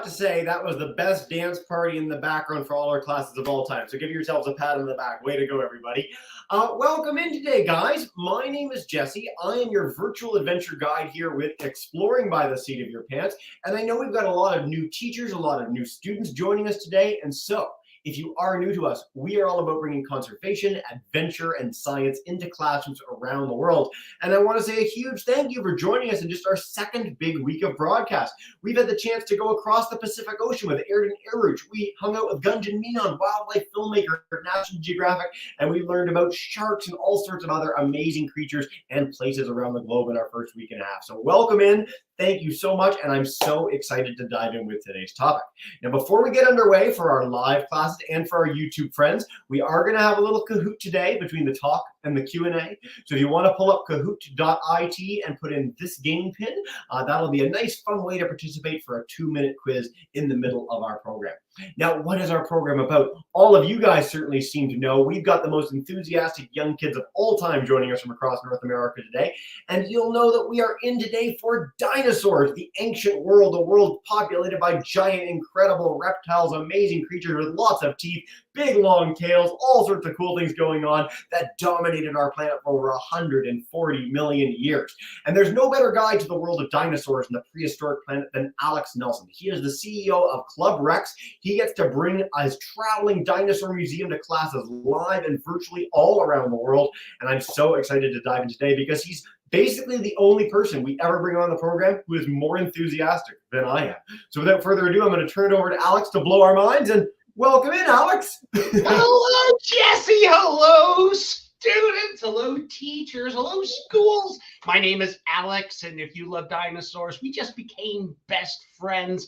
Say that was the best dance party in the background for all our classes of all time. So give yourselves a pat on the back. Way to go, everybody. Welcome in today, guys. My name is Jesse. I am your virtual adventure guide here with Exploring by the Seat of Your Pants. And I know we've got a lot of new teachers, a lot of new students joining us today. And so if you are new to us, we are all about bringing conservation, adventure, and science into classrooms around the world. And I want to say a huge thank you for joining us in just our second big week of broadcast. We've had the chance to go across the Pacific Ocean with Airden Airrouge. We hung out with Gunjan Menon, wildlife filmmaker at National Geographic, and we learned about sharks and all sorts of other amazing creatures and places around the globe in our first week and a half. So welcome in. Thank you so much, and I'm so excited to dive in with today's topic. Now, before we get underway for our live classes and for our YouTube friends, we are going to have a little Kahoot today between the talk and the Q&A. So if you want to pull up kahoot.it and put in this game pin, that'll be a nice, fun way to participate for a 2-minute quiz in the middle of our program. Now, what is our program about? All of you guys certainly seem to know we've got the most enthusiastic young kids of all time joining us from across North America today. And you'll know that we are in today for dinosaurs, the ancient world, a world populated by giant, incredible reptiles, amazing creatures with lots of teeth, big long tails, all sorts of cool things going on that dominated our planet for over 140 million years. And there's no better guide to the world of dinosaurs and the prehistoric planet than Alex Nelson. He is the CEO of Club Rex. He gets to bring his traveling dinosaur museum to classes live and virtually all around the world. And I'm so excited to dive in today because he's basically the only person we ever bring on the program who is more enthusiastic than I am. So without further ado, I'm going to turn it over to Alex to blow our minds, and welcome in, Alex. Hello, Jesse. Hello, students. Hello, teachers. Hello, schools. My name is Alex, and if you love dinosaurs, we just became best friends.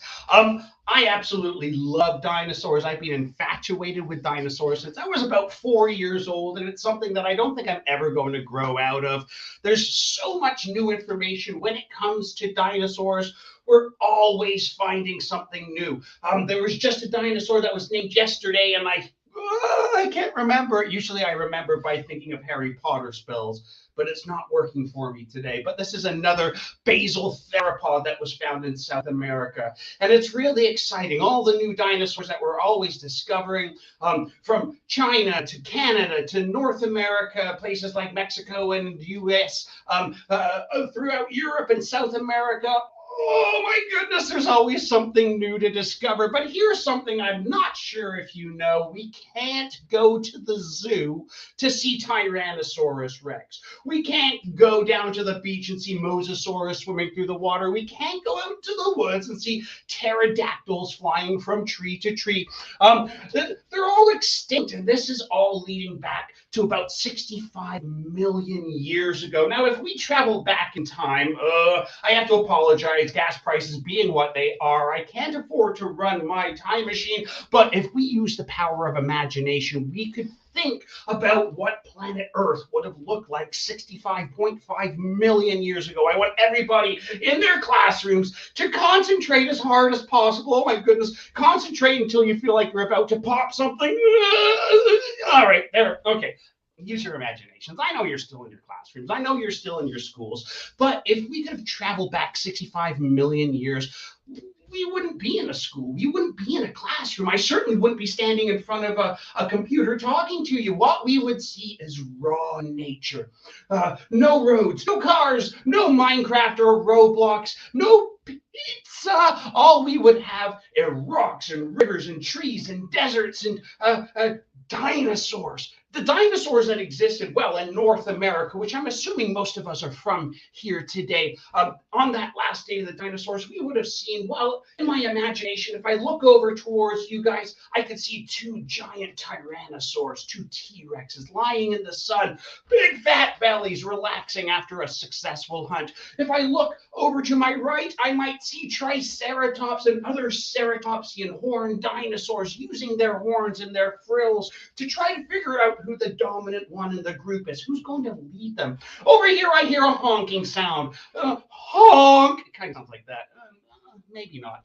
I absolutely love dinosaurs. I've been infatuated with dinosaurs since I was about 4 years old, and it's something that I don't think I'm ever going to grow out of. There's so much new information when it comes to dinosaurs. We're always finding something new. There was just a dinosaur that was named yesterday, and I can't remember. Usually I remember by thinking of Harry Potter spells, but it's not working for me today. But this is another basal theropod that was found in South America. And it's really exciting. All the new dinosaurs that we're always discovering, from China to Canada to North America, places like Mexico and US, throughout Europe and South America. Oh my goodness, there's always something new to discover. But here's something I'm not sure if you know. We can't go to the zoo to see Tyrannosaurus Rex. We can't go down to the beach and see Mosasaurus swimming through the water. We can't go out to the woods and see pterodactyls flying from tree to tree. They're all extinct, and this is all leading back to about 65 million years ago. Now, if we travel back in time, I have to apologize. Gas prices being what they are, I can't afford to run my time machine. But if we use the power of imagination, we could think about what planet Earth would have looked like 65.5 million years ago. I want everybody in their classrooms to concentrate as hard as possible. Oh my goodness, concentrate until you feel like you're about to pop something. All right, there, okay. Use your imaginations. I know you're still in your classrooms. I know you're still in your schools. But if we could have traveled back 65 million years, we wouldn't be in a school. You wouldn't be in a classroom. I certainly wouldn't be standing in front of a computer talking to you. What we would see is raw nature. No roads, no cars, no Minecraft or Roblox, no pizza. All we would have are rocks and rivers and trees and deserts and dinosaurs. The dinosaurs that existed, well, in North America, which I'm assuming most of us are from here today, on that last day of the dinosaurs, we would have seen, well, in my imagination, if I look over towards you guys, I could see two giant tyrannosaurs, two T-Rexes lying in the sun, big fat bellies relaxing after a successful hunt. If I look over to my right, I might see Triceratops and other ceratopsian horned dinosaurs using their horns and their frills to try to figure out who the dominant one in the group is, who's going to lead them. Over here, I hear a honking sound. Honk! It kind of sounds like that. Maybe not.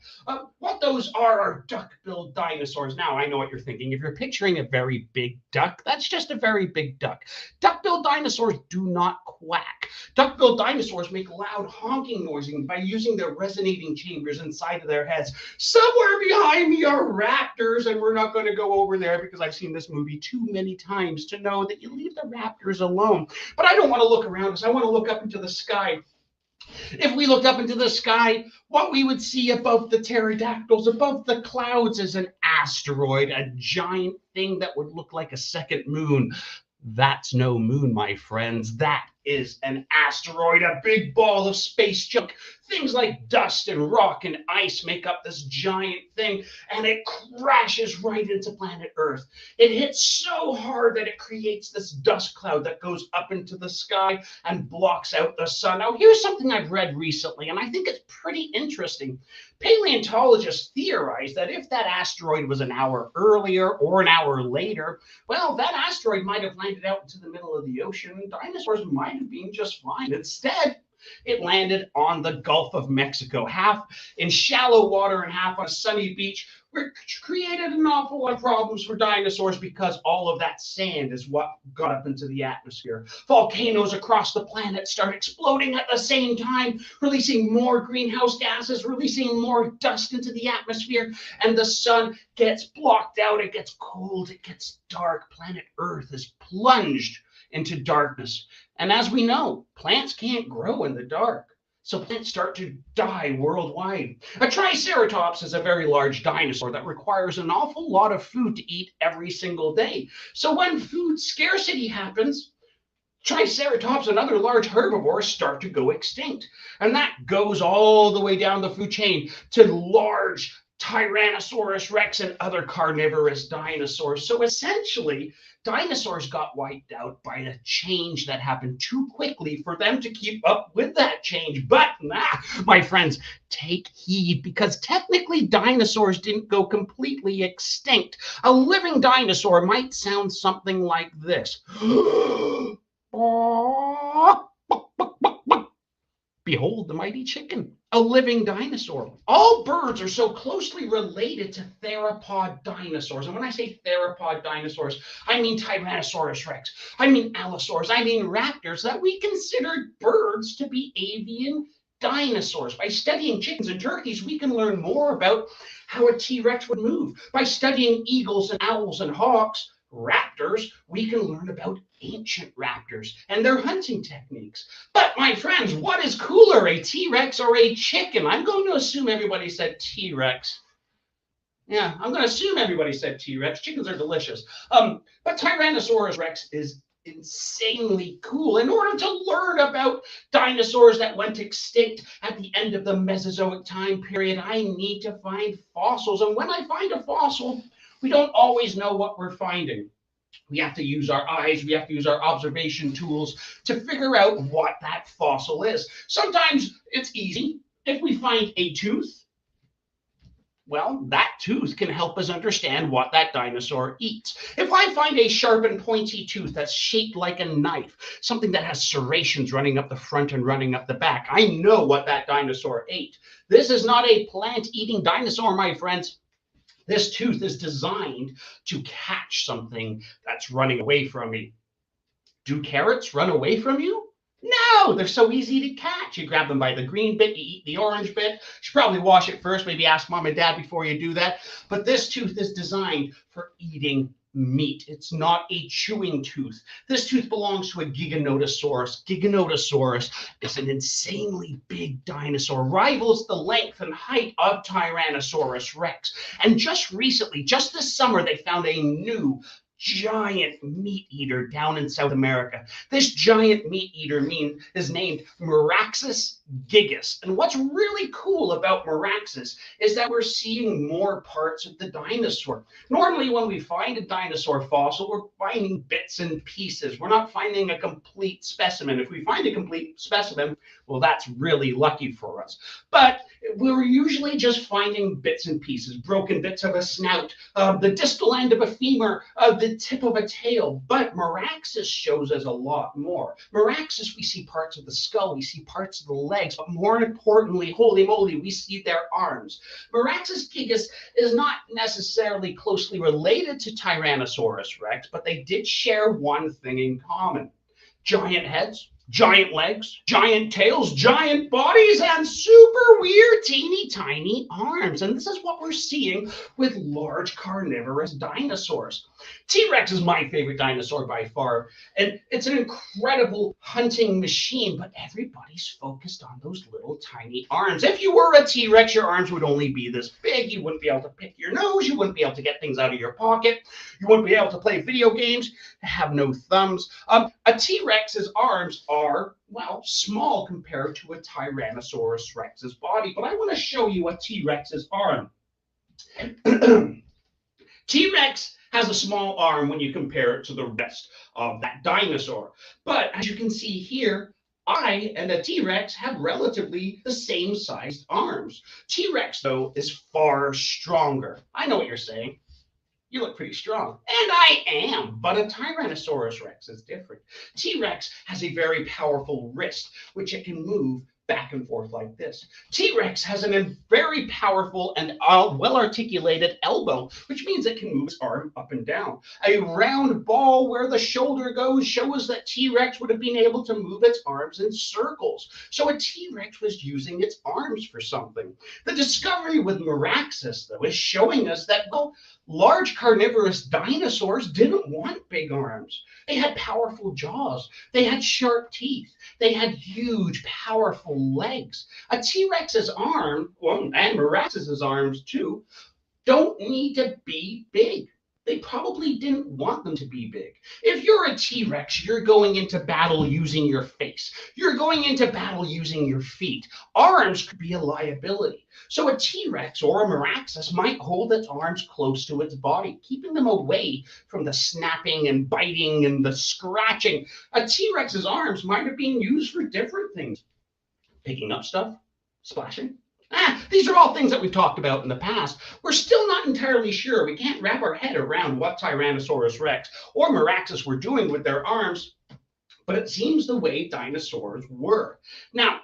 What those are duck-billed dinosaurs. Now, I know what you're thinking. If you're picturing a very big duck, that's just a very big duck. Duck-billed dinosaurs do not quack. Duck-billed dinosaurs make loud honking noises by using their resonating chambers inside of their heads. Somewhere behind me are raptors, and we're not going to go over there because I've seen this movie too many times to know that you leave the raptors alone. But I don't want to look around us. I want to look up into the sky. If we looked up into the sky, what we would see above the pterodactyls, above the clouds, is an asteroid, a giant thing that would look like a second moon. That's no moon, my friends. That is an asteroid, a big ball of space junk. Things like dust and rock and ice make up this giant thing, and it crashes right into planet Earth. It hits so hard that it creates this dust cloud that goes up into the sky and blocks out the sun. Now, here's something I've read recently, and I think it's pretty interesting. Paleontologists theorize that if that asteroid was an hour earlier or an hour later, well, that asteroid might have landed out into the middle of the ocean. Dinosaurs might have been just fine. Instead, it landed on the Gulf of Mexico, half in shallow water and half on a sunny beach, which created an awful lot of problems for dinosaurs because all of that sand is what got up into the atmosphere. Volcanoes across the planet start exploding at the same time, releasing more greenhouse gases, releasing more dust into the atmosphere, and the sun gets blocked out. It gets cold. It gets dark. Planet Earth is plunged into darkness. And as we know, plants can't grow in the dark. So plants start to die worldwide. A triceratops is a very large dinosaur that requires an awful lot of food to eat every single day. So when food scarcity happens, Triceratops and other large herbivores start to go extinct. And that goes all the way down the food chain to large Tyrannosaurus rex and other carnivorous dinosaurs. So essentially, dinosaurs got wiped out by a change that happened too quickly for them to keep up with that change. But, my friends, take heed, because technically dinosaurs didn't go completely extinct. A living dinosaur might sound something like this. Behold the mighty chicken, a living dinosaur. All birds are so closely related to theropod dinosaurs. And when I say theropod dinosaurs, I mean Tyrannosaurus rex, I mean Allosaurus, I mean raptors, that we considered birds to be avian dinosaurs. By studying chickens and turkeys, we can learn more about how a T-Rex would move. By studying eagles and owls and hawks, raptors, we can learn about ancient raptors and their hunting techniques. But my friends, what is cooler, a T-Rex or a chicken? I'm going to assume everybody said T-Rex. Yeah, I'm going to assume everybody said T-Rex. Chickens are delicious. But Tyrannosaurus rex is insanely cool. In order to learn about dinosaurs that went extinct at the end of the Mesozoic time period, I need to find fossils. And when I find a fossil, we don't always know what we're finding. We have to use our eyes, we have to use our observation tools to figure out what that fossil is. Sometimes it's easy. If we find a tooth, well, that tooth can help us understand what that dinosaur eats. If I find a sharp and pointy tooth that's shaped like a knife, something that has serrations running up the front and running up the back, I know what that dinosaur ate. This is not a plant-eating dinosaur, my friends. This tooth is designed to catch something that's running away from me. Do carrots run away from you? No, they're so easy to catch. You grab them by the green bit, you eat the orange bit. You should probably wash it first, maybe ask mom and dad before you do that. But this tooth is designed for eating meat. It's not a chewing tooth. This tooth belongs to a Giganotosaurus. Giganotosaurus is an insanely big dinosaur, rivals the length and height of Tyrannosaurus rex. And just recently, just this summer, they found a new giant meat eater down in South America. This giant meat eater is named Meraxus gigas. And what's really cool about Meraxus is that we're seeing more parts of the dinosaur. Normally, when we find a dinosaur fossil, we're finding bits and pieces. We're not finding a complete specimen. If we find a complete specimen, well, that's really lucky for us. But we're usually just finding bits and pieces, broken bits of a snout, the distal end of a femur, the tip of a tail. But Meraxus shows us a lot more. Meraxus, we see parts of the skull, we see parts of the legs, but more importantly, holy moly, we see their arms. Meraxus gigas is not necessarily closely related to Tyrannosaurus rex, but they did share one thing in common: giant heads, giant legs, giant tails, giant bodies, and super weird teeny tiny arms. And this is what we're seeing with large carnivorous dinosaurs. T-Rex is my favorite dinosaur by far, and it's an incredible hunting machine, but everybody's focused on those little tiny arms. If you were a T-Rex, your arms would only be this big. You wouldn't be able to pick your nose. You wouldn't be able to get things out of your pocket. You wouldn't be able to play video games. Have no thumbs. A T-Rex's arms are, well, small compared to a Tyrannosaurus Rex's body, but I want to show you a T-Rex's arm. T-Rex has a small arm when you compare it to the rest of that dinosaur. But as you can see here, I and a T-Rex have relatively the same sized arms. T-Rex, though, is far stronger. I know what you're saying. You look pretty strong. And I am, but a Tyrannosaurus Rex is different. T-Rex has a very powerful wrist, which it can move back and forth like this. T-Rex has a very powerful and well-articulated elbow, which means it can move its arm up and down. A round ball where the shoulder goes shows that T-Rex would have been able to move its arms in circles. So a T-Rex was using its arms for something. The discovery with Meraxus, though, is showing us that, well, large carnivorous dinosaurs didn't want big arms. They had powerful jaws. They had sharp teeth. They had huge, powerful legs. A T-Rex's arm, well, and Meraxus's arms too, don't need to be big. They probably didn't want them to be big. If you're a T-Rex, you're going into battle using your face. You're going into battle using your feet. Arms could be a liability. So a T-Rex or a Meraxus might hold its arms close to its body, keeping them away from the snapping and biting and the scratching. A T-Rex's arms might have been used for different things. Picking up stuff, splashing. These are all things that we've talked about in the past. We're still not entirely sure. We can't wrap our head around what Tyrannosaurus Rex or Meraxus were doing with their arms, but it seems the way dinosaurs were. Now,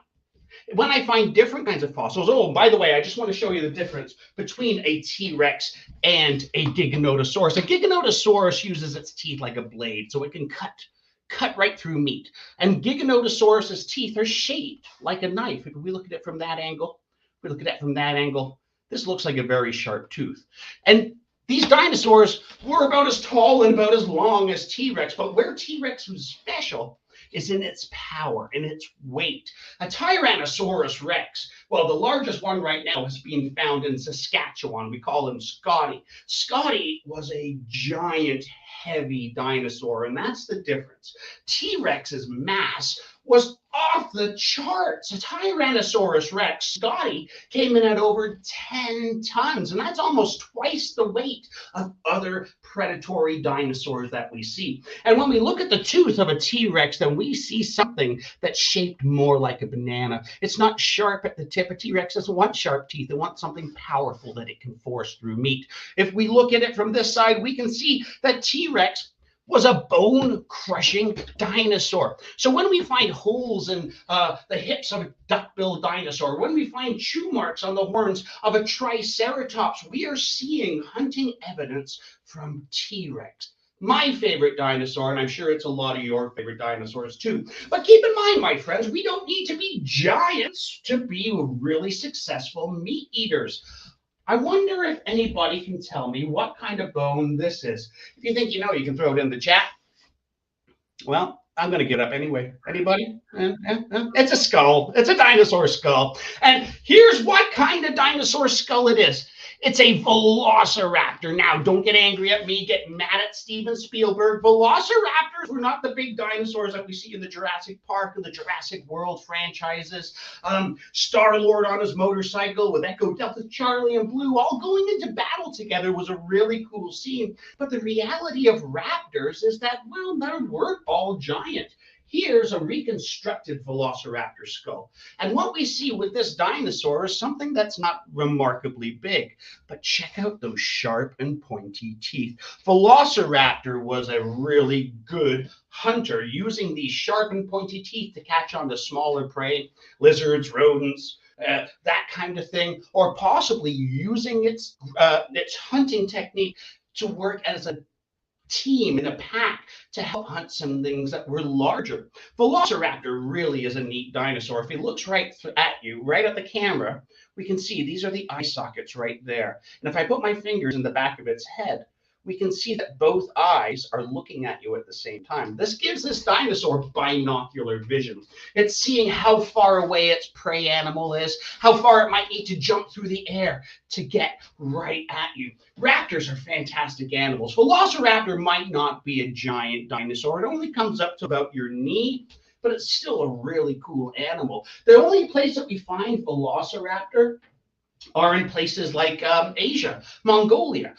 when I find different kinds of fossils, oh, by the way, I just want to show you the difference between a T-Rex and a Giganotosaurus. A Giganotosaurus uses its teeth like a blade, so it can cut right through meat. And Giganotosaurus's teeth are shaped like a knife. If we look at it from that angle, this looks like a very sharp tooth. And these dinosaurs were about as tall and about as long as T-Rex, but where T-Rex was special is in its power, in its weight. A Tyrannosaurus Rex, well, the largest one right now is being found in Saskatchewan. We call him Scotty. Scotty was a giant, heavy dinosaur, and that's the difference. T-Rex's mass was off the charts. A Tyrannosaurus Rex, Scotty, came in at over 10 tons, and that's almost twice the weight of other predatory dinosaurs that we see. And when we look at the tooth of a T-Rex, then we see something that's shaped more like a banana. It's not sharp at the tip. A T-Rex doesn't want sharp teeth. It wants something powerful that it can force through meat. If we look at it from this side, we can see that T-Rex was a bone-crushing dinosaur. So when we find holes in the hips of a duck-billed dinosaur, when we find chew marks on the horns of a triceratops, we are seeing hunting evidence from T-Rex. My favorite dinosaur, and I'm sure it's a lot of your favorite dinosaurs too. But keep in mind, my friends, we don't need to be giants to be really successful meat eaters. I wonder if anybody can tell me what kind of bone this is. If you think you know, you can throw it in the chat. Well, I'm going to get up anyway. Anybody? It's a skull. It's a dinosaur skull. And here's what kind of dinosaur skull it is. It's a velociraptor. Now, don't get angry at me, get mad at Steven Spielberg. Velociraptors were not the big dinosaurs that we see in the Jurassic Park and the Jurassic World franchises. Star-Lord on his motorcycle with Echo Delta Charlie and Blue all going into battle together was a really cool scene. But the reality of raptors is that, well, they weren't all giant. Here's a reconstructed Velociraptor skull. And what we see with this dinosaur is something that's not remarkably big. But check out those sharp and pointy teeth. Velociraptor was a really good hunter, using these sharp and pointy teeth to catch on to smaller prey, lizards, rodents, that kind of thing, or possibly using its hunting technique to work as a team in a pack to help hunt some things that were larger. Velociraptor really is a neat dinosaur. If he looks right at you, right at the camera, we can see these are the eye sockets right there. And if I put my fingers in the back of its head, we can see that both eyes are looking at you at the same time. This gives this dinosaur binocular vision. It's seeing how far away its prey animal is, how far it might need to jump through the air to get right at you. Raptors are fantastic animals. Velociraptor might not be a giant dinosaur. It only comes up to about your knee, but it's still a really cool animal. The only place that we find Velociraptor are in places like Asia, Mongolia.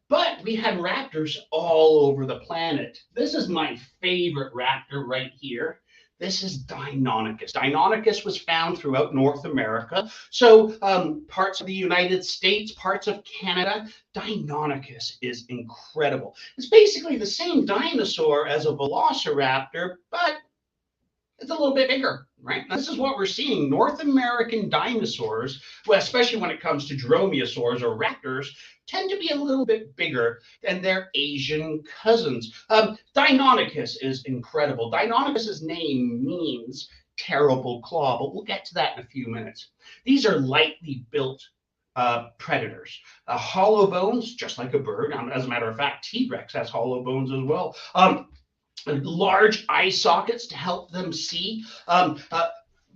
But we had raptors all over the planet. This is my favorite raptor right here. This is Dinonicus. Dinonicus was found throughout North America. So parts of the United States, parts of Canada. Dinonicus is incredible. It's basically the same dinosaur as a velociraptor, but it's a little bit bigger, right? This is what we're seeing. North American dinosaurs, well, especially when it comes to dromaeosaurs or raptors, tend to be a little bit bigger than their Asian cousins. Deinonychus is incredible. Deinonychus's name means terrible claw, but we'll get to that in a few minutes. These are lightly built predators. Hollow bones, just like a bird. As a matter of fact, T-Rex has hollow bones as well. Large eye sockets to help them see,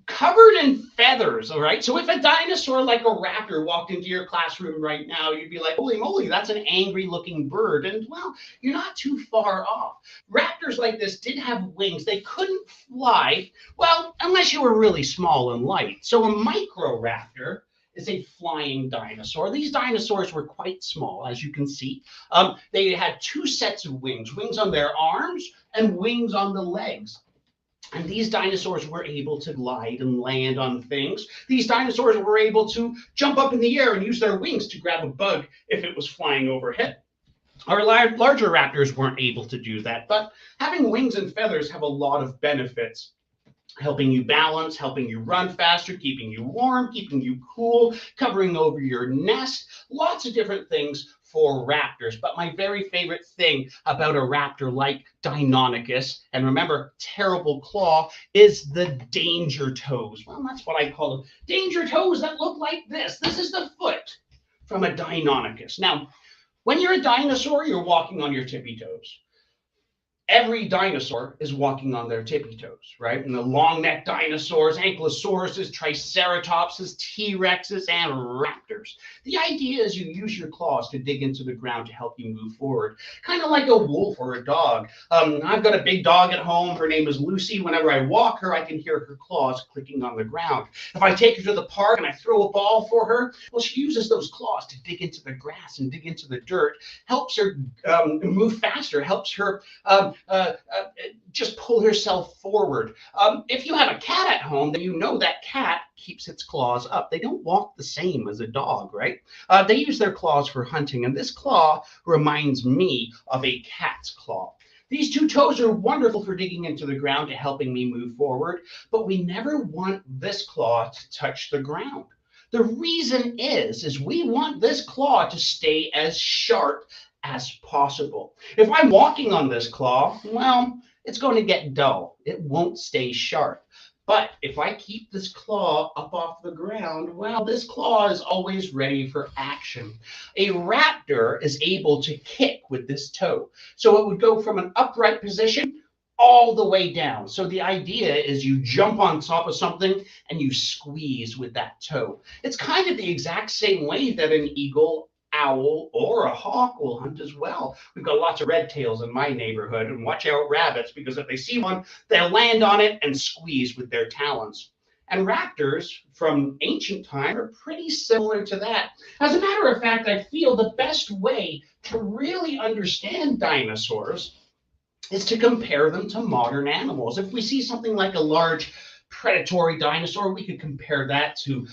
covered in feathers, all right? So if a dinosaur like a raptor walked into your classroom right now, you'd be like, holy moly, that's an angry looking bird. And well, you're not too far off. Raptors like this did have wings. They couldn't fly, well, unless you were really small and light. So a microraptor is a flying dinosaur. These dinosaurs were quite small, as you can see. They had two sets of wings, wings on their arms and wings on the legs. And these dinosaurs were able to glide and land on things. These dinosaurs were able to jump up in the air and use their wings to grab a bug if it was flying overhead. Our larger raptors weren't able to do that, but having wings and feathers have a lot of benefits. Helping you balance, helping you run faster, keeping you warm, keeping you cool, covering over your nest, lots of different things for raptors. But my very favorite thing about a raptor like Deinonychus, and remember, terrible claw, is the danger toes. Well, that's what I call them. Danger toes that look like this. This is the foot from a Deinonychus. Now, when you're a dinosaur, you're walking on your tippy toes. Every dinosaur is walking on their tippy toes, right? And the long-necked dinosaurs, Ankylosauruses, Triceratopses, T-Rexes, and Raptors. The idea is you use your claws to dig into the ground to help you move forward, kind of like a wolf or a dog. I've got a big dog at home. Her name is Lucy. Whenever I walk her, I can hear her claws clicking on the ground. If I take her to the park and I throw a ball for her, well, she uses those claws to dig into the grass and dig into the dirt, helps her move faster, helps her just pull herself forward. If you have a cat at home, then you know that cat keeps its claws up. They don't walk the same as a dog, right? They use their claws for hunting, and this claw reminds me of a cat's claw. These two toes are wonderful for digging into the ground to helping me move forward, but we never want this claw to touch the ground. The reason is we want this claw to stay as sharp as possible. If I'm walking on this claw, well, it's going to get dull. It won't stay sharp. But if I keep this claw up off the ground, well, this claw is always ready for action. A raptor is able to kick with this toe. So it would go from an upright position all the way down. So the idea is you jump on top of something and you squeeze with that toe. It's kind of the exact same way that an eagle, owl, or a hawk will hunt as well. We've got lots of red tails in my neighborhood, and watch out rabbits, because if they see one, they'll land on it and squeeze with their talons. And raptors from ancient time are pretty similar to that. As a matter of fact, I feel the best way to really understand dinosaurs is to compare them to modern animals. If we see something like a large predatory dinosaur, we could compare that to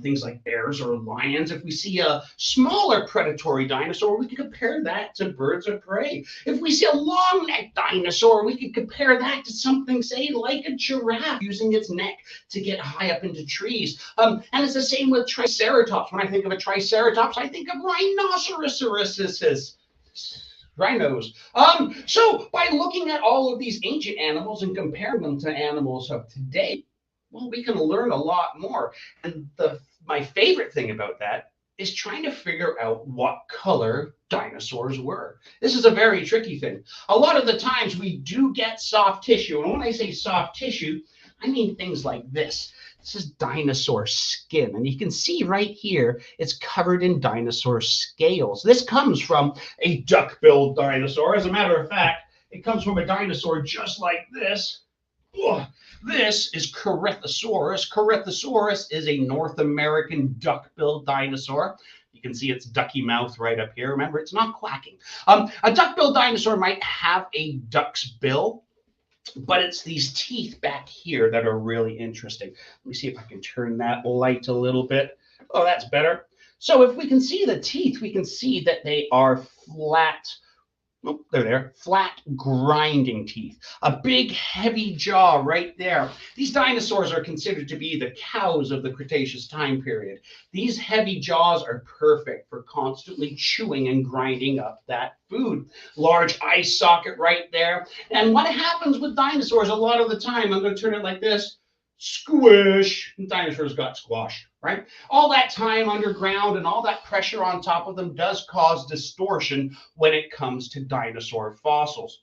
things like bears or lions. If we see a smaller predatory dinosaur, we could compare that to birds of prey. If we see a long-necked dinosaur, we could compare that to something, say, like a giraffe using its neck to get high up into trees. And it's the same with triceratops. When I think of a triceratops, I think of rhinoceroses. Rhinos. So by looking at all of these ancient animals and comparing them to animals of today, well, we can learn a lot more. And my favorite thing about that is trying to figure out what color dinosaurs were. This is a very tricky thing. A lot of the times we do get soft tissue. And when I say soft tissue, I mean things like this. This is dinosaur skin, and you can see right here, it's covered in dinosaur scales. This comes from a duck-billed dinosaur. As a matter of fact, it comes from a dinosaur just like this. This is Corythosaurus. Corythosaurus is a North American duck-billed dinosaur. You can see its ducky mouth right up here. Remember, it's not quacking. A duck-billed dinosaur might have a duck's bill, but it's these teeth back here that are really interesting. Let me see if I can turn that light a little bit. Oh, that's better. So if we can see the teeth, we can see that they are flat. Oh, they're there. Flat grinding teeth. A big, heavy jaw right there. These dinosaurs are considered to be the cows of the Cretaceous time period. These heavy jaws are perfect for constantly chewing and grinding up that food. Large eye socket right there. And what happens with dinosaurs a lot of the time, I'm going to turn it like this, squish, dinosaurs got squashed, right? All that time underground and all that pressure on top of them does cause distortion when it comes to dinosaur fossils.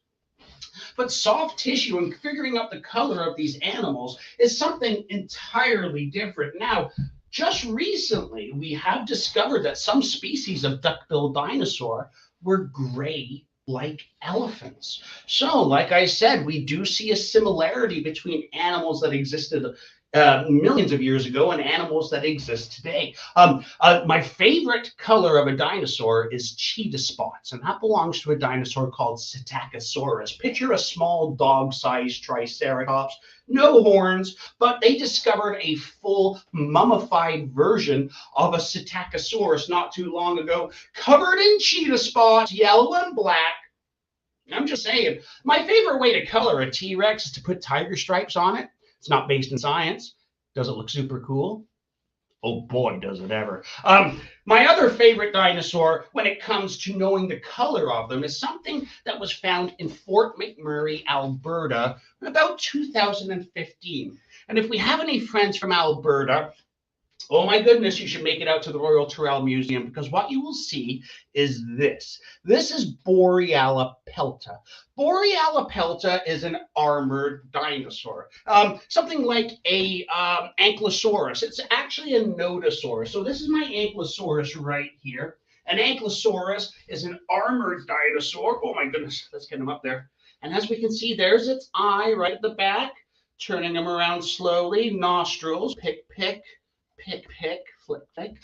But soft tissue and figuring out the color of these animals is something entirely different. Now, just recently, we have discovered that some species of duck-billed dinosaur were gray like elephants. So, like I said, we do see a similarity between animals that existed millions of years ago and animals that exist today. My favorite color of a dinosaur is cheetah spots, and that belongs to a dinosaur called Psittacosaurus. Picture a small dog-sized triceratops, no horns, but they discovered a full mummified version of a Psittacosaurus not too long ago, covered in cheetah spots, yellow and black. I'm just saying, my favorite way to color a T-Rex is to put tiger stripes on it. It's not based in science. Does it look super cool? Oh boy, does it ever. My other favorite dinosaur when it comes to knowing the color of them is something that was found in Fort McMurray, Alberta, in about 2015. And if we have any friends from Alberta, oh my goodness, you should make it out to the Royal Tyrrell Museum, because what you will see is this. This is Borealopelta. Borealopelta is an armored dinosaur, something like a Ankylosaurus. It's actually a nodosaurus. So this is my Ankylosaurus right here. An Ankylosaurus is an armored dinosaur. Oh my goodness, let's get him up there. And as we can see, there's its eye right at the back, turning him around slowly, nostrils, pick, pick, pick, pick, flick, flick.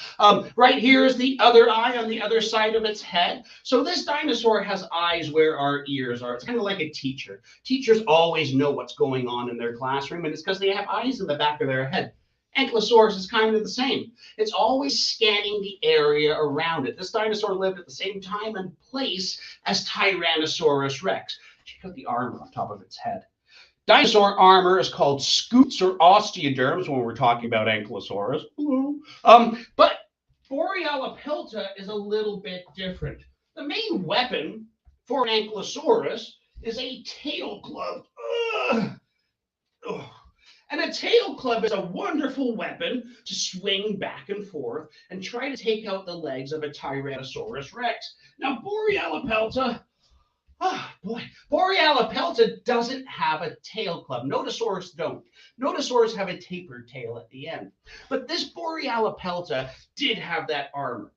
Right here is the other eye on the other side of its head. So this dinosaur has eyes where our ears are. It's kind of like a teacher. Teachers always know what's going on in their classroom, and it's because they have eyes in the back of their head. Ankylosaurus is kind of the same. It's always scanning the area around it. This dinosaur lived at the same time and place as Tyrannosaurus rex. Check out the armor on top of its head. Dinosaur armor is called scutes or osteoderms when we're talking about Ankylosaurus. But Borealopelta is a little bit different. The main weapon for an Ankylosaurus is a tail club. And a tail club is a wonderful weapon to swing back and forth and try to take out the legs of a Tyrannosaurus rex. Now, Borealopelta, Oh boy, Borealopelta doesn't have a tail club. Notosaurs don't. Notosaurs have a tapered tail at the end. But this Borealopelta did have that armor.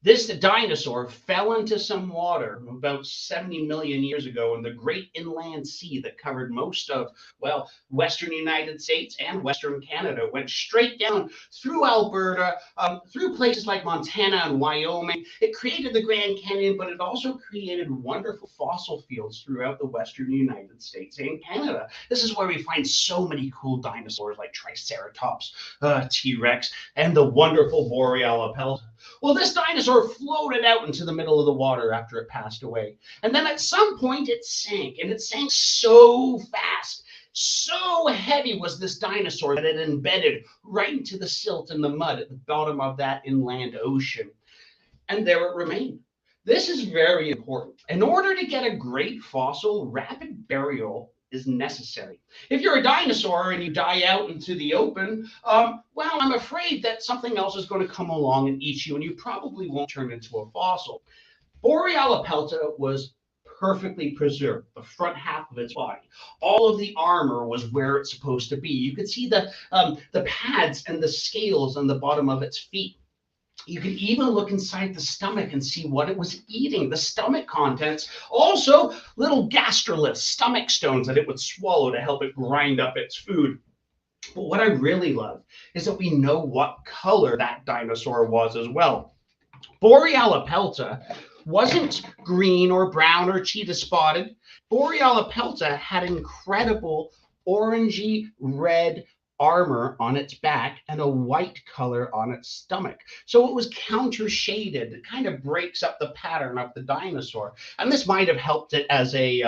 This dinosaur fell into some water about 70 million years ago in the great inland sea that covered most of, well, western United States and western Canada. Went straight down through Alberta, through places like Montana and Wyoming. It created the Grand Canyon, but it also created wonderful fossil fields throughout the western United States and Canada. This is where we find so many cool dinosaurs like Triceratops, T-Rex, and the wonderful Borealopelta. Well, this dinosaur floated out into the middle of the water after it passed away. And then at some point it sank, and it sank so fast. So heavy was this dinosaur that it embedded right into the silt and the mud at the bottom of that inland ocean. And there it remained. This is very important. In order to get a great fossil, rapid burial is necessary. If you're a dinosaur and you die out into the open, well, I'm afraid that something else is going to come along and eat you, and you probably won't turn into a fossil. Borealopelta was perfectly preserved, the front half of its body. All of the armor was where it's supposed to be. You could see the pads and the scales on the bottom of its feet. You can even look inside the stomach and see what it was eating, the stomach contents. Also, little gastroliths, stomach stones that it would swallow to help it grind up its food. But what I really love is that we know what color that dinosaur was as well. Borealopelta wasn't green or brown or cheetah spotted. Borealopelta had incredible orangey red armor on its back and a white color on its stomach. So it was counter shaded. It kind of breaks up the pattern of the dinosaur. And this might have helped it as a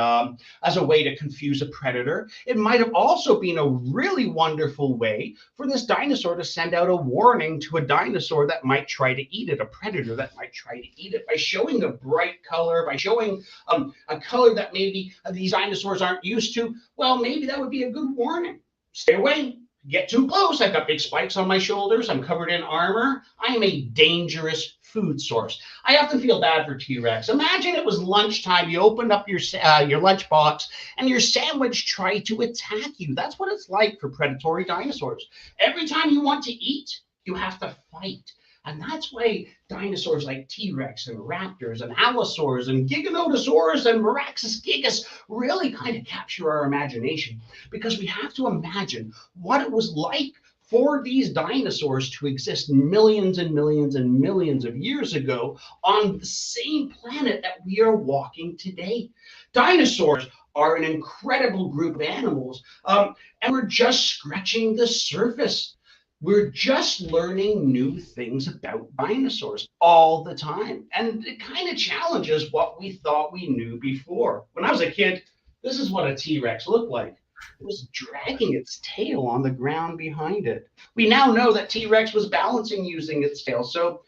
way to confuse a predator. It might have also been a really wonderful way for this dinosaur to send out a warning to a dinosaur that might try to eat it, a predator that might try to eat it, by showing a bright color, by showing a color that maybe these dinosaurs aren't used to. Well, maybe that would be a good warning. Stay away. Get too close. I've got big spikes on my shoulders. I'm covered in armor. I am a dangerous food source. I often feel bad for T-Rex. Imagine it was lunchtime. You opened up your lunchbox and your sandwich tried to attack you. That's what it's like for predatory dinosaurs. Every time you want to eat, you have to fight. And that's why dinosaurs like T-Rex and Raptors and Allosaurs and Giganotosaurus and Meraxus gigas really kind of capture our imagination, because we have to imagine what it was like for these dinosaurs to exist millions and millions and millions of years ago on the same planet that we are walking today. Dinosaurs are an incredible group of animals, and we're just scratching the surface. We're just learning new things about dinosaurs all the time. And it kind of challenges what we thought we knew before. When I was a kid, this is what a T-Rex looked like. It was dragging its tail on the ground behind it. We now know that T-Rex was balancing using its tail. So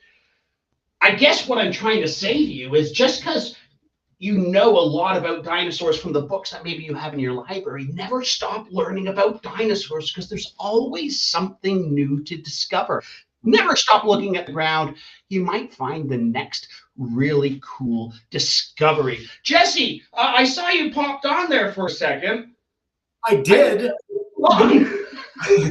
I guess what I'm trying to say to you is, just because you know a lot about dinosaurs from the books that maybe you have in your library, never stop learning about dinosaurs, because there's always something new to discover. Never stop looking at the ground. You might find the next really cool discovery. Jesse, I saw you popped on there for a second. I did.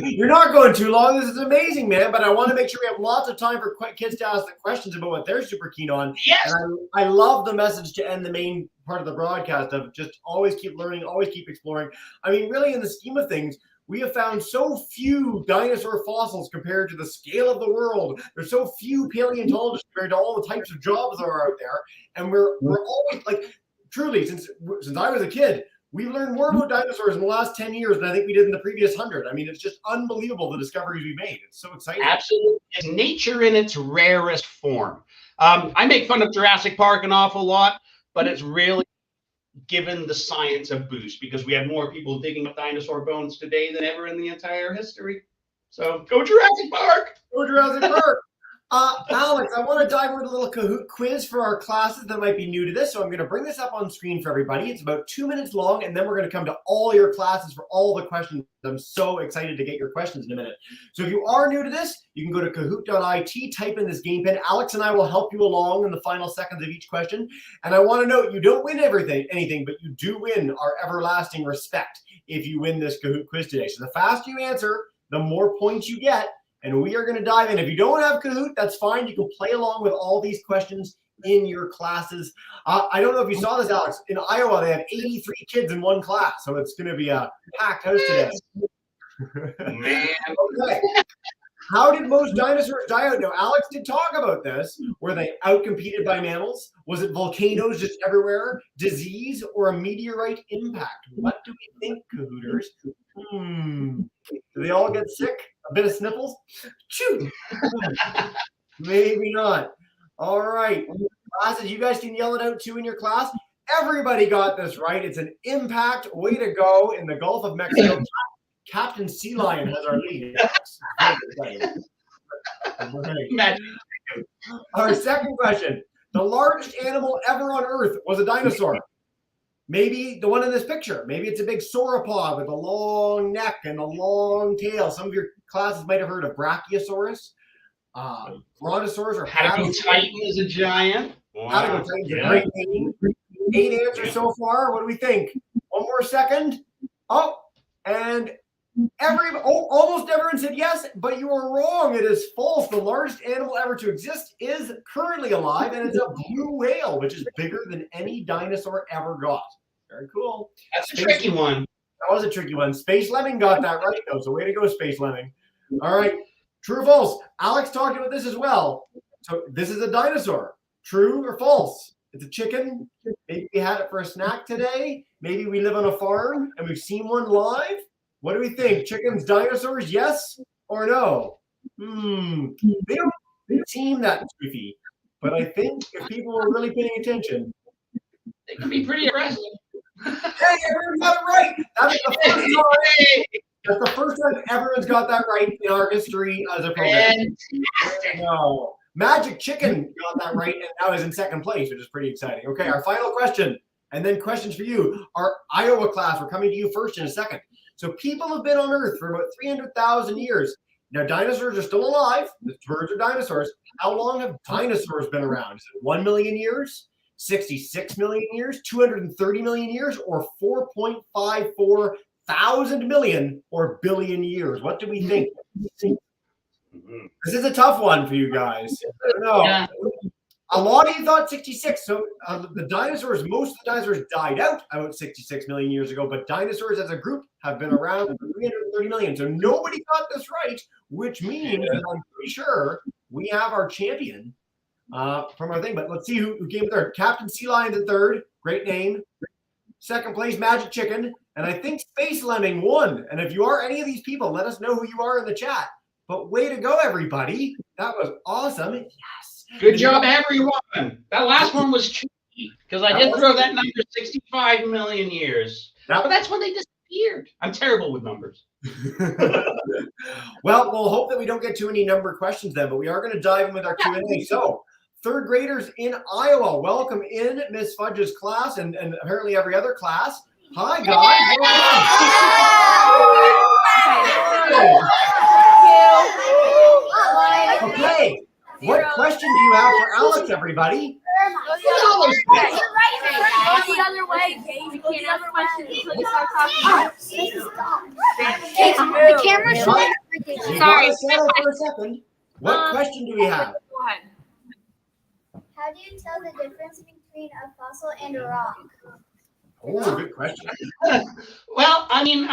You're not going too long. This is amazing, man. But I want to make sure we have lots of time for kids to ask the questions about what they're super keen on. Yes. And I love the message to end the main part of the broadcast of just always keep learning, always keep exploring. I mean, really, in the scheme of things, we have found so few dinosaur fossils compared to the scale of the world. There's so few paleontologists compared to all the types of jobs that are out there. And we're always, like, truly, since I was a kid, we've learned more about dinosaurs in the last 10 years than I think we did in the previous 100. I mean, it's just unbelievable, the discoveries we made. It's so exciting. Absolutely. It's nature in its rarest form. I make fun of Jurassic Park an awful lot, but it's really given the science a boost, because we have more people digging up dinosaur bones today than ever in the entire history. So go Jurassic Park! Go Jurassic Park! Alex, I want to dive into a little Kahoot quiz for our classes that might be new to this. So I'm going to bring this up on screen for everybody. It's about 2 minutes long, and then we're going to come to all your classes for all the questions. I'm so excited to get your questions in a minute. So if you are new to this, you can go to kahoot.it, type in this game pin. Alex and I will help you along in the final seconds of each question. And I want to note, you don't win anything, but you do win our everlasting respect if you win this Kahoot quiz today. So the faster you answer, the more points you get. And we are going to dive in. If you don't have Kahoot, that's fine. You can play along with all these questions in your classes. I don't know if you saw this, Alex. In Iowa, they have 83 kids in one class. So it's going to be a packed house today. Man. Okay. How did most dinosaurs die out? Now, Alex did talk about this. Were they outcompeted by mammals? Was it volcanoes just everywhere? Disease or a meteorite impact? What do we think, Kahooters? Do they all get sick? A bit of sniffles? Shoot. Maybe not. All right. Classes, you guys can yell it out too in your class. Everybody got this right. It's an impact. Way to go in the Gulf of Mexico. Captain Sea Lion has our lead. Our second question. The largest animal ever on Earth was a dinosaur. Maybe the one in this picture. Maybe it's a big sauropod with a long neck and a long tail. Some of your classes might have heard of Brachiosaurus, Brontosaurus, or Titan is a giant. Wow. Titan's a great name. 8 answers so far. What do we think? One more second. Oh, and almost everyone said yes, but you are wrong. It is false. The largest animal ever to exist is currently alive, and it's a blue whale, which is bigger than any dinosaur ever got. Very cool. That's a tricky one. That was a tricky one. Space Lemming got that right, though. So way to go, Space Lemming. All right. True or false? Alex talked about this as well. So this is a dinosaur. True or false? It's a chicken. Maybe we had it for a snack today. Maybe we live on a farm and we've seen one live. What do we think? Chickens, dinosaurs, yes or no? They don't seem that goofy. But I think if people were really paying attention, they can be pretty aggressive. Hey, everyone got it right. That's the first time everyone's got that right in our history as a program. Fantastic. No. Magic Chicken got that right and now is in second place, which is pretty exciting. Okay, our final question, and then questions for you. Our Iowa class, we're coming to you first in a second. So people have been on Earth for about 300,000 years. Now, dinosaurs are still alive. The birds are dinosaurs. How long have dinosaurs been around? Is it 1 million years? 66 million years, 230 million years, or 4.54 thousand million or billion years? What do we think? This is a tough one for you guys. I don't know. Yeah. A lot of you thought 66. So the dinosaurs, most of the dinosaurs died out about 66 million years ago, but dinosaurs as a group have been around for 330 million. So nobody got this right, which means that I'm pretty sure we have our champion from our thing. But let's see who came third. Captain Sea Lion's in third. Great name. Second place, Magic Chicken. And I think Space Lemming won. And if you are any of these people, let us know who you are in the chat. But way to go, everybody. That was awesome. Yes. Good job, everyone. That last one was tricky because I did throw that number 65 million years. But that's when they disappeared. I'm terrible with numbers. Well, we'll hope that we don't get too many number questions then, but we are going to dive in with our Q&A. So, third graders in Iowa, welcome in Miss Fudge's class and apparently every other class. Hi, guys. Okay. What question do you have for Alex, everybody? The other way. The other question until you start talking. The camera's You gotta settle for a second. What question do we have? How do you tell the difference between a fossil and a rock? Oh, good question. Well, I mean,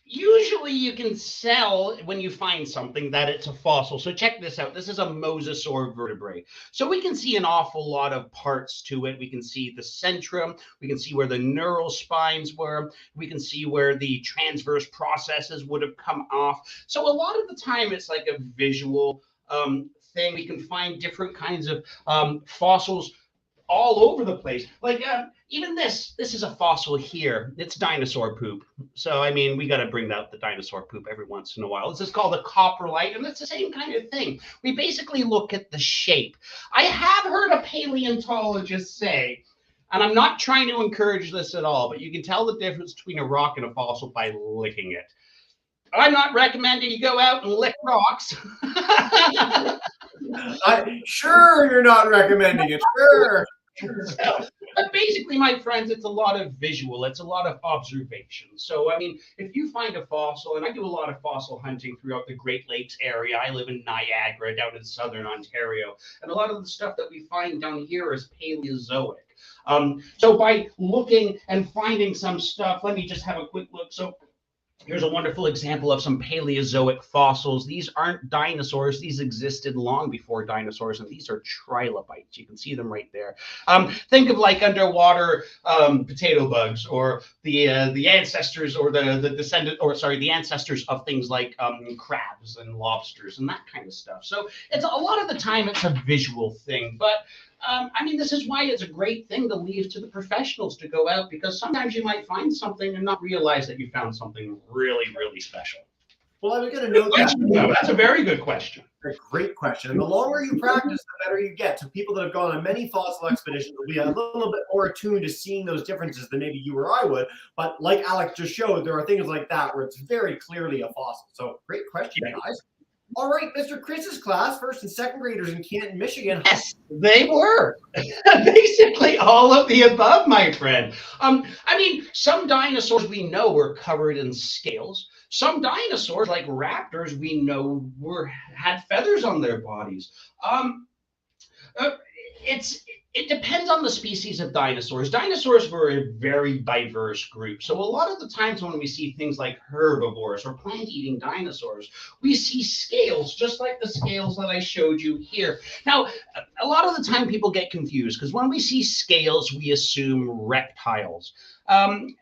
usually you can sell when you find something that it's a fossil. So check this out. This is a Mosasaur vertebrae. So we can see an awful lot of parts to it. We can see the centrum. We can see where the neural spines were. We can see where the transverse processes would have come off. So a lot of the time it's like a visual thing. We can find different kinds of fossils all over the place. Like even this is a fossil here. It's dinosaur poop. So I mean, we got to bring out the dinosaur poop every once in a while. This is called a coprolite, and it's the same kind of thing. We basically look at the shape. I have heard a paleontologist say, and I'm not trying to encourage this at all, but you can tell the difference between a rock and a fossil by licking it. I'm not recommending you go out and lick rocks. Sure, you're not recommending it. Sure. So, but basically, my friends, it's a lot of visual. It's a lot of observation. So, I mean, if you find a fossil, and I do a lot of fossil hunting throughout the Great Lakes area. I live in Niagara, down in southern Ontario. And a lot of the stuff that we find down here is Paleozoic. So by looking and finding some stuff, let me just have a quick look. So here's a wonderful example of some Paleozoic fossils. These aren't dinosaurs. These existed long before dinosaurs, and these are trilobites. You can see them right there. Think of like underwater potato bugs, or the ancestors, or the ancestors of things like crabs and lobsters and that kind of stuff. So it's a lot of the time it's a visual thing, but I mean, this is why it's a great thing to leave to the professionals to go out, because sometimes you might find something and not realize that you found something really, really special. Well, I was going to note that. No, that's a very good question. A great question. And the longer you practice, the better you get. So people that have gone on many fossil expeditions will be a little bit more attuned to seeing those differences than maybe you or I would. But like Alex just showed, there are things like that where it's very clearly a fossil. So great question, guys. All right, Mr. Chris's class, first and second graders in Canton, Michigan. Yes, they were. Basically all of the above, my friend. I mean, some dinosaurs we know were covered in scales. Some dinosaurs, like raptors, we know had feathers on their bodies. It depends on the species of dinosaurs. Dinosaurs were a very diverse group. So a lot of the times when we see things like herbivores or plant-eating dinosaurs, we see scales, just like the scales that I showed you here. Now, a lot of the time people get confused because when we see scales, we assume reptiles. And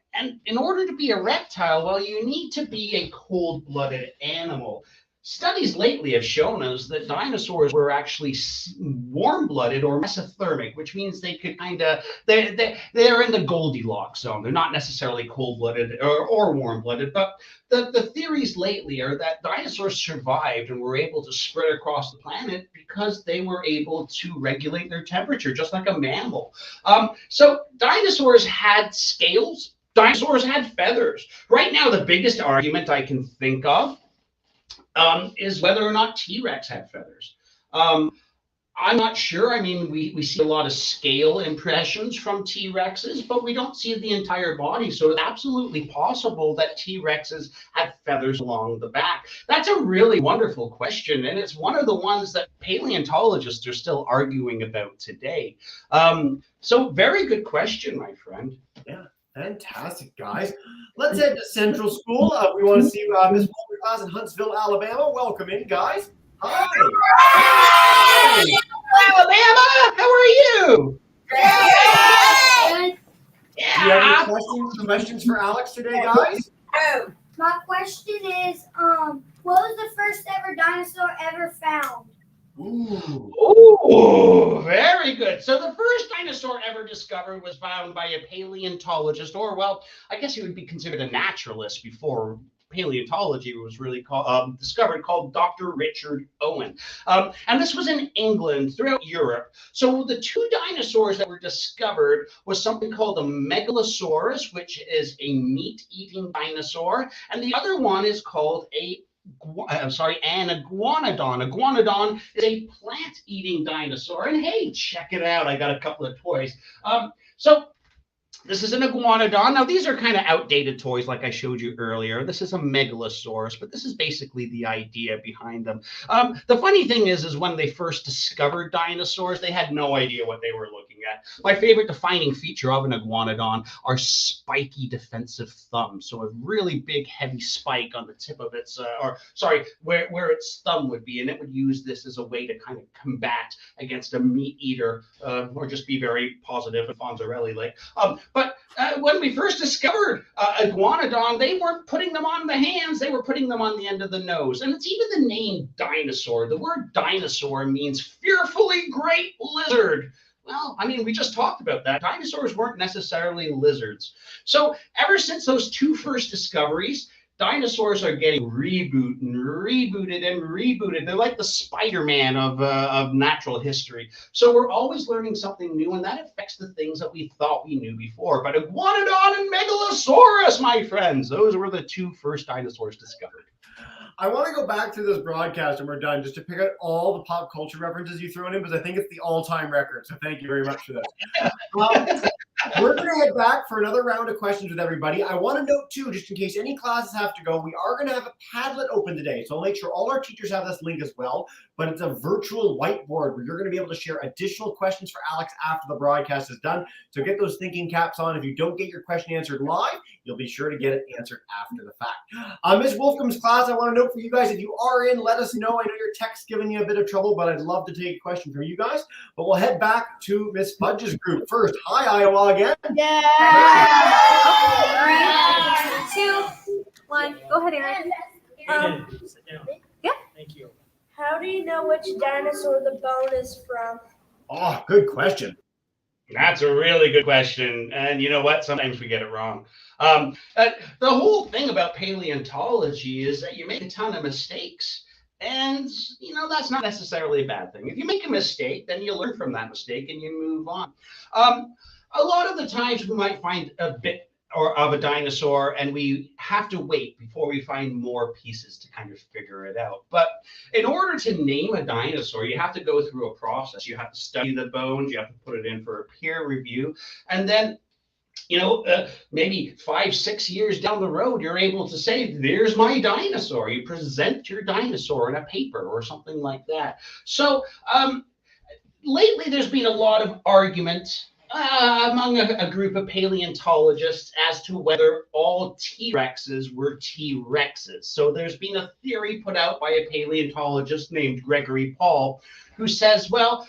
in order to be a reptile, well, you need to be a cold-blooded animal. Studies lately have shown us that dinosaurs were actually warm-blooded or mesothermic, which means they could they're in the Goldilocks zone. They're not necessarily cold-blooded or warm-blooded, but the theories lately are that dinosaurs survived and were able to spread across the planet because they were able to regulate their temperature, just like a mammal. So dinosaurs had scales. Dinosaurs had feathers. Right now, the biggest argument I can think of is whether or not T-Rex had feathers. I'm not sure. I mean, we see a lot of scale impressions from T-Rexes, but we don't see the entire body. So it's absolutely possible that T-Rexes had feathers along the back. That's a really wonderful question, and it's one of the ones that paleontologists are still arguing about today. So very good question, my friend. Yeah. Fantastic, guys. Let's head to Central School. We want to see Miss Walter class in Huntsville, Alabama. Welcome in, guys. Hi. Alabama, how are you? Good. Do you have any questions for Alex today, guys? My question is, what was the first ever dinosaur ever found? Ooh, very good. So the first dinosaur ever discovered was found by a paleontologist, or well, I guess he would be considered a naturalist before paleontology was really discovered, called Dr. Richard Owen. And this was in England, throughout Europe. So the two dinosaurs that were discovered was something called a Megalosaurus, which is a meat-eating dinosaur, and the other one is called an iguanodon. Iguanodon is a plant-eating dinosaur. And hey, check it out. I got a couple of toys. So this is an iguanodon. Now, these are kind of outdated toys like I showed you earlier. This is a Megalosaurus, but this is basically the idea behind them. The funny thing is when they first discovered dinosaurs, they had no idea what they were looking at. My favorite defining feature of an iguanodon are spiky defensive thumbs. So a really big, heavy spike on the tip of its, where its thumb would be. And it would use this as a way to kind of combat against a meat eater, or just be very positive and Fonzarelli-like. But when we first discovered iguanodon, they weren't putting them on the hands, they were putting them on the end of the nose. And it's even the name dinosaur. The word dinosaur means fearfully great lizard. Well, I mean, we just talked about that. Dinosaurs weren't necessarily lizards. So ever since those two first discoveries, dinosaurs are getting rebooted and rebooted and rebooted. They're like the Spider-Man of natural history. So we're always learning something new, and that affects the things that we thought we knew before. But Iguanodon and Megalosaurus, my friends, those were the two first dinosaurs discovered. I want to go back to this broadcast and we're done just to pick out all the pop culture references you throw in because I think it's the all-time record. So thank you very much for this. We're going to head back for another round of questions with everybody. I want to note too, just in case any classes have to go, we are going to have a Padlet open today. So I'll make sure all our teachers have this link as well. But it's a virtual whiteboard where you're going to be able to share additional questions for Alex after the broadcast is done. So get those thinking caps on. If you don't get your question answered live, you'll be sure to get it answered after the fact. Ms. Wolfcombe's class, I want to note for you guys, if you are in, let us know. I know your text's giving you a bit of trouble, but I'd love to take a question from you guys. But we'll head back to Miss Fudge's group first. Hi, Iowa again. Yeah. 3, 2, 1. Go ahead, Aaron. Sit down. Yeah. Thank you. How do you know which dinosaur the bone is from? Oh, good question. That's a really good question. And you know what? Sometimes we get it wrong. The whole thing about paleontology is that you make a ton of mistakes. And, you know, that's not necessarily a bad thing. If you make a mistake, then you learn from that mistake and you move on. A lot of the times we might find a bit of a dinosaur and we have to wait before we find more pieces to kind of figure it out. But in order to name a dinosaur, you have to go through a process. You have to study the bones, you have to put it in for a peer review, and then maybe 5, 6 years down the road, you're able to say, there's my dinosaur. You present your dinosaur in a paper or something like that. So lately, there's been a lot of argument among a group of paleontologists as to whether all T-Rexes were T-Rexes. So there's been a theory put out by a paleontologist named Gregory Paul, who says, well,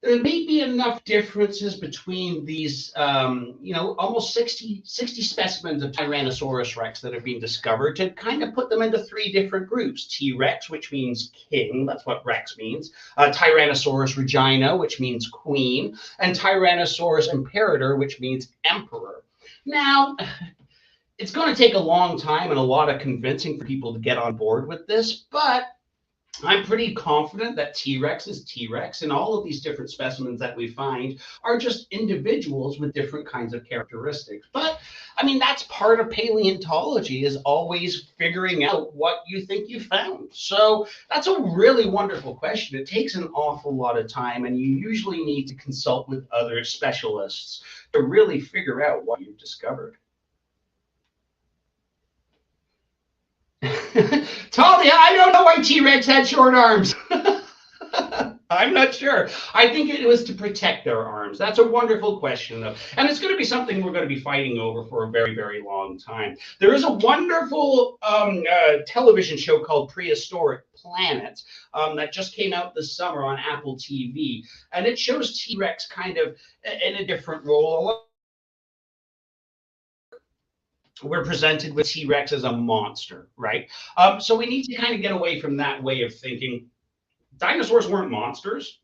there may be enough differences between these, almost 60 specimens of Tyrannosaurus rex that have been discovered to kind of put them into 3 different groups. T-Rex, which means king, that's what rex means. Tyrannosaurus regina, which means queen. And Tyrannosaurus imperator, which means emperor. Now, it's going to take a long time and a lot of convincing for people to get on board with this, but I'm pretty confident that T-Rex is T-Rex, and all of these different specimens that we find are just individuals with different kinds of characteristics. But, I mean, that's part of paleontology, is always figuring out what you think you found. So that's a really wonderful question. It takes an awful lot of time, and you usually need to consult with other specialists to really figure out what you've discovered. Talia, I don't know why T-Rex had short arms. I'm not sure. I think it was to protect their arms. That's a wonderful question, though. And it's going to be something we're going to be fighting over for a very, very long time. There is a wonderful television show called Prehistoric Planet that just came out this summer on Apple TV. And it shows T-Rex kind of in a different role. We're presented with T-Rex as a monster, right? So we need to kind of get away from that way of thinking. Dinosaurs weren't monsters.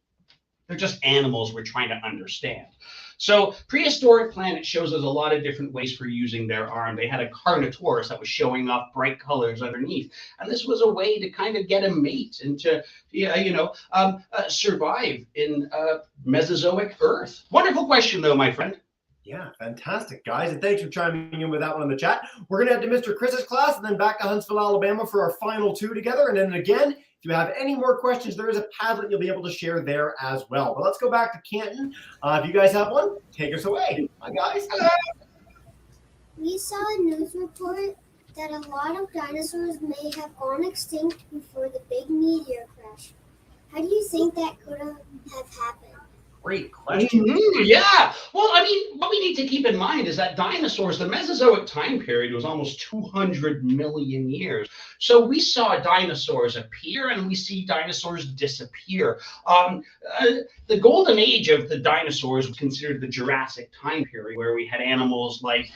They're just animals we're trying to understand. So Prehistoric Planet shows us a lot of different ways for using their arm. They had a Carnotaurus that was showing off bright colors underneath. And this was a way to kind of get a mate and to, survive in Mesozoic Earth. Wonderful question, though, my friend. Yeah, fantastic, guys. And thanks for chiming in with that one in the chat. We're going to head to Mr. Chris's class and then back to Huntsville, Alabama for our final 2 together. And then again, if you have any more questions, there is a Padlet you'll be able to share there as well. But let's go back to Canton. If you guys have one, take us away. Hi, guys. Hello. We saw a news report that a lot of dinosaurs may have gone extinct before the big meteor crash. How do you think that could have happened? Great question. Yeah. Well, I mean, what we need to keep in mind is that dinosaurs, the Mesozoic time period was almost 200 million years. So we saw dinosaurs appear and we see dinosaurs disappear. The golden age of the dinosaurs was considered the Jurassic time period, where we had animals like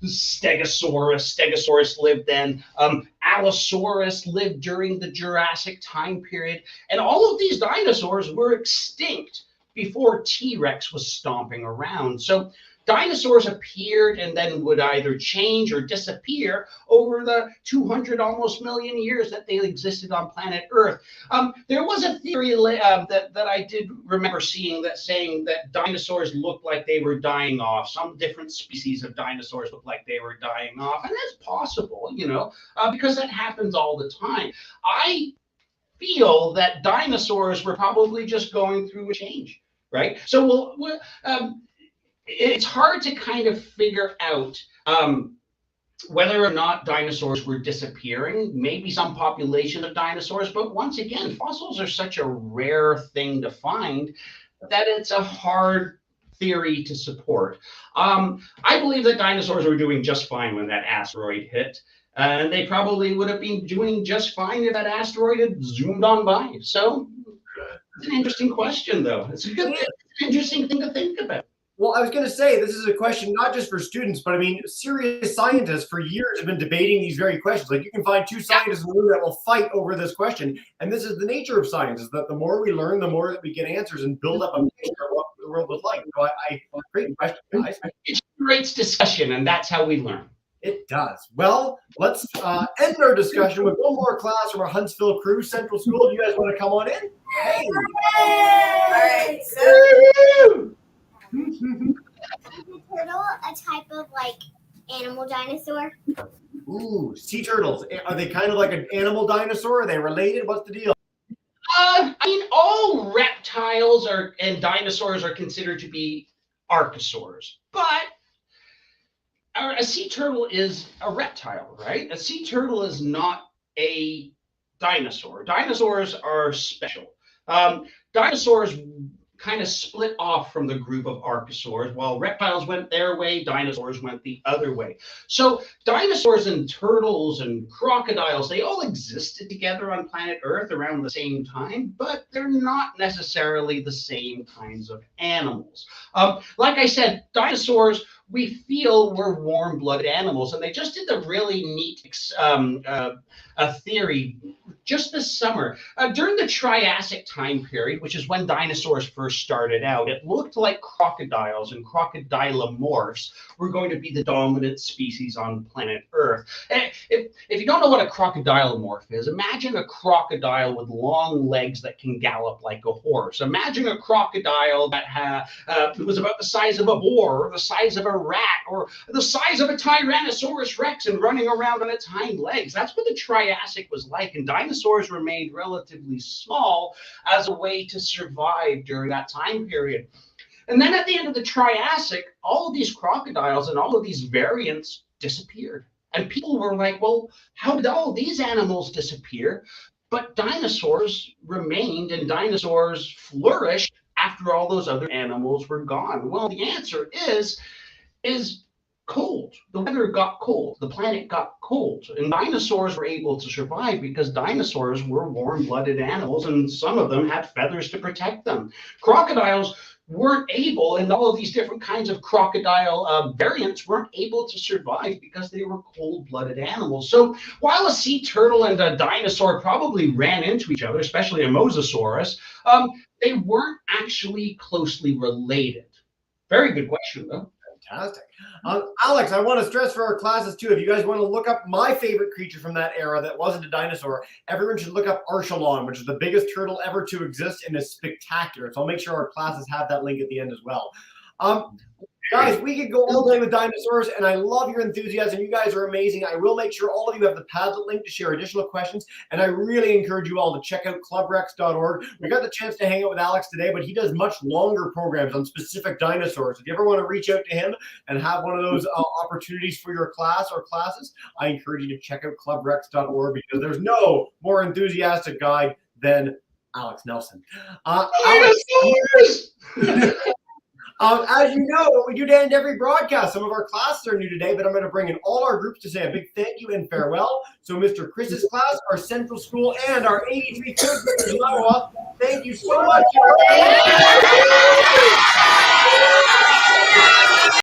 Stegosaurus. Stegosaurus lived then. Allosaurus lived during the Jurassic time period. And all of these dinosaurs were extinct before T-Rex was stomping around. So dinosaurs appeared and then would either change or disappear over the 200 almost million years that they existed on planet Earth. There was a theory that I did remember seeing that saying that dinosaurs looked like they were dying off. Some different species of dinosaurs looked like they were dying off. And that's possible, because that happens all the time. I feel that dinosaurs were probably just going through a change, right? So it's hard to kind of figure out whether or not dinosaurs were disappearing, maybe some population of dinosaurs, but once again, fossils are such a rare thing to find that it's a hard theory to support. I believe that dinosaurs were doing just fine when that asteroid hit, and they probably would have been doing just fine if that asteroid had zoomed on by. So it's an interesting question, though. It's an interesting thing to think about. Well, I was going to say, this is a question not just for students, but I mean, serious scientists for years have been debating these very questions. Like, you can find two scientists in the room that will fight over this question. And this is the nature of science, is that the more we learn, the more that we get answers and build up a picture of what the world was like. So great question, guys. It creates discussion, and that's how we learn. It does. Well, let's end our discussion with one more class from our Huntsville crew, Central School. Do you guys want to come on in? Hey! All right. So Is the turtle a type of animal dinosaur? Ooh, sea turtles. Are they kind of like an animal dinosaur? Are they related? What's the deal? All reptiles and dinosaurs are considered to be archosaurs, but a sea turtle is a reptile, right? A sea turtle is not a dinosaur. Dinosaurs are special. Dinosaurs kind of split off from the group of archosaurs. While reptiles went their way, dinosaurs went the other way. So dinosaurs and turtles and crocodiles, they all existed together on planet Earth around the same time, but they're not necessarily the same kinds of animals. Like I said, dinosaurs, we feel were warm-blooded animals, and they just did a really neat theory just this summer. During the Triassic time period, which is when dinosaurs first started out, it looked like crocodiles and crocodilomorphs were going to be the dominant species on planet Earth. And if you don't know what a crocodilomorph is, imagine a crocodile with long legs that can gallop like a horse. Imagine a crocodile that was about the size of a boar, or the size of a rat, or the size of a Tyrannosaurus Rex and running around on its hind legs. That's what the Triassic was like, and dinosaurs remained relatively small as a way to survive during that time period. And then at the end of the Triassic, all of these crocodiles and all of these variants disappeared. And people were like, well, how did all these animals disappear? But dinosaurs remained, and dinosaurs flourished after all those other animals were gone. Well, the answer is cold. The weather got cold. The planet got cold. And dinosaurs were able to survive because dinosaurs were warm-blooded animals, and some of them had feathers to protect them. Crocodiles weren't able, and all of these different kinds of crocodile variants weren't able to survive because they were cold-blooded animals. So while a sea turtle and a dinosaur probably ran into each other, especially a Mosasaurus, they weren't actually closely related. Very good question, though. Fantastic. Alex, I want to stress for our classes too, if you guys want to look up my favorite creature from that era that wasn't a dinosaur, everyone should look up Archelon, which is the biggest turtle ever to exist and is spectacular. So I'll make sure our classes have that link at the end as well. Guys, we could go all day with dinosaurs, and I love your enthusiasm. You guys are amazing. I will make sure all of you have the Padlet link to share additional questions, and I really encourage you all to check out clubrex.org. We got the chance to hang out with Alex today, but he does much longer programs on specific dinosaurs. If you ever want to reach out to him and have one of those opportunities for your class or classes, I encourage you to check out clubrex.org, because there's no more enthusiastic guide than Alex Nelson. As you know, what we do to end every broadcast, some of our classes are new today, but I'm going to bring in all our groups to say a big thank you and farewell. So Mr. Chris's class, our Central School, and our 83 kids, Mr. Noah, thank you so much.